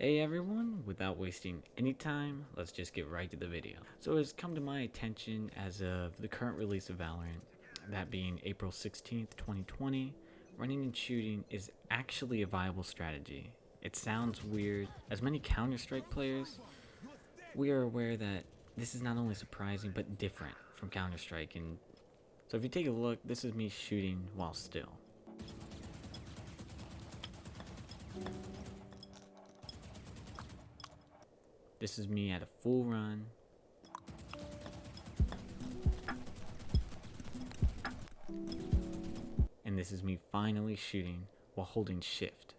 Hey everyone, without wasting any time, let's just get right to the video. So it's come to my attention as of the current release of Valorant, that being April 16th, 2020, running and shooting is actually a viable strategy. It sounds weird. As many Counter-Strike players, we are aware that this is not only surprising but different from Counter-Strike. And so if you take a look, this is me shooting while still. This is me at a full run. And this is me finally shooting while holding shift.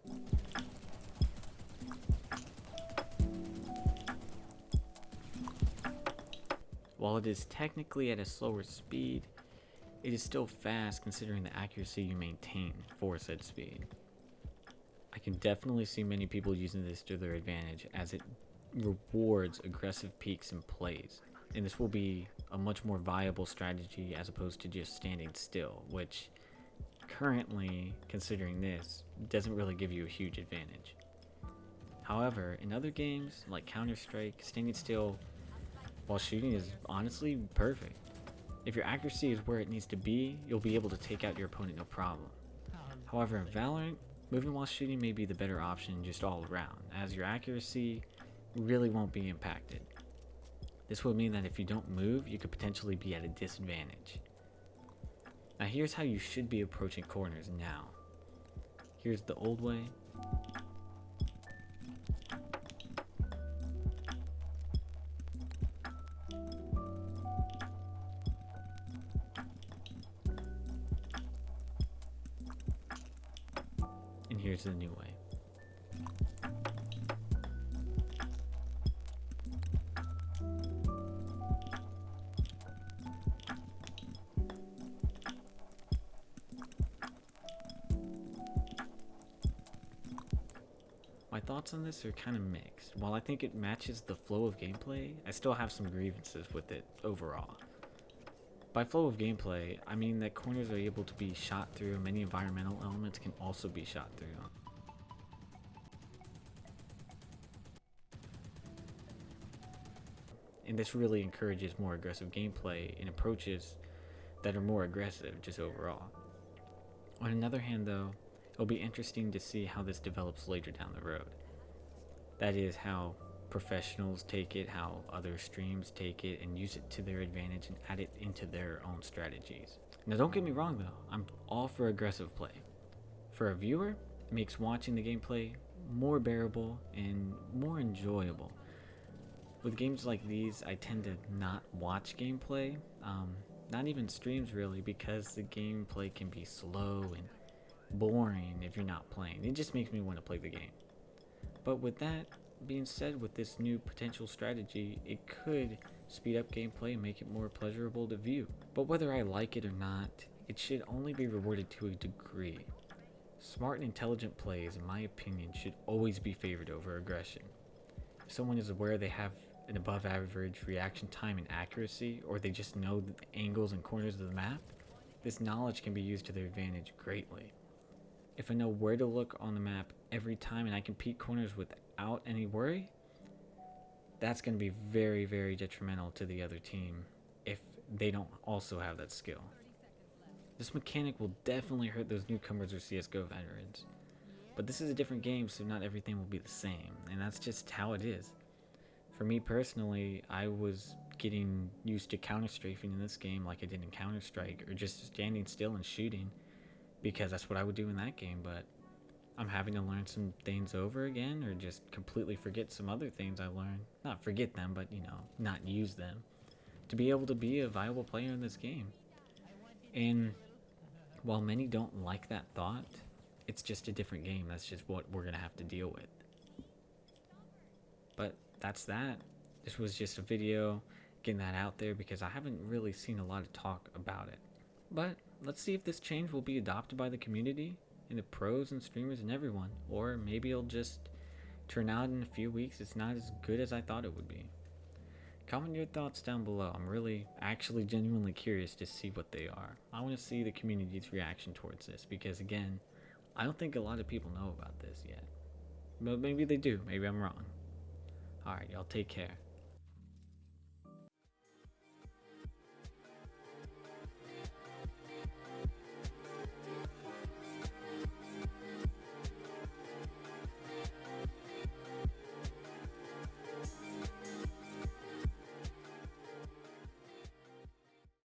While it is technically at a slower speed, it is still fast considering the accuracy you maintain for said speed. I can definitely see many people using this to their advantage as it rewards aggressive peaks and plays, and this will be a much more viable strategy as opposed to just standing still, which currently, considering this, doesn't really give you a huge advantage. However, in other games like Counter-Strike, standing still while shooting is honestly perfect. If your accuracy is where it needs to be, you'll be able to take out your opponent no problem. However, in Valorant, moving while shooting may be the better option just all around, as your accuracy really won't be impacted. This would mean that if you don't move, you could potentially be at a disadvantage. Now here's how you should be approaching corners now. Here's the old way. And here's the new way. My thoughts on this are kind of mixed. While I think it matches the flow of gameplay, I still have some grievances with it overall. By flow of gameplay, I mean that corners are able to be shot through, and many environmental elements can also be shot through. And this really encourages more aggressive gameplay and approaches that are more aggressive just overall. On another hand though, it'll be interesting to see how this develops later down the road. That is, how professionals take it, how other streams take it and use it to their advantage and add it into their own strategies. Now don't get me wrong though, I'm all for aggressive play. For a viewer, it makes watching the gameplay more bearable and more enjoyable. With games like these, I tend to not watch gameplay, not even streams really, because the gameplay can be slow and boring if you're not playing. It just makes me want to play the game. But with that being said, with this new potential strategy, it could speed up gameplay and make it more pleasurable to view. But whether I like it or not, it should only be rewarded to a degree. Smart and intelligent plays, in my opinion, should always be favored over aggression. If someone is aware they have an above average reaction time and accuracy, or they just know the angles and corners of the map, this knowledge can be used to their advantage greatly. If I know where to look on the map every time and I can peek corners without any worry, that's going to be very, very detrimental to the other team if they don't also have that skill. This mechanic will definitely hurt those newcomers or CSGO veterans. But this is a different game, so not everything will be the same, and that's just how it is. For me personally, I was getting used to counter-strafing in this game like I did in Counter-Strike, or just standing still and shooting, because that's what I would do in that game, but I'm having to learn some things over again, or just completely forget some other things I learned. Not forget them, but not use them, to be able to be a viable player in this game. And while many don't like that thought, it's just a different game. That's just what we're going to have to deal with. But that's that. This was just a video getting that out there because I haven't really seen a lot of talk about it. But let's see if this change will be adopted by the community and the pros and streamers and everyone, or maybe it'll just turn out in a few weeks it's not as good as I thought it would be. Comment your thoughts down below. I'm really actually genuinely curious to see what they are. I want to see the community's reaction towards this because, again, I don't think a lot of people know about this yet. But maybe they do. Maybe I'm wrong. Alright, y'all take care.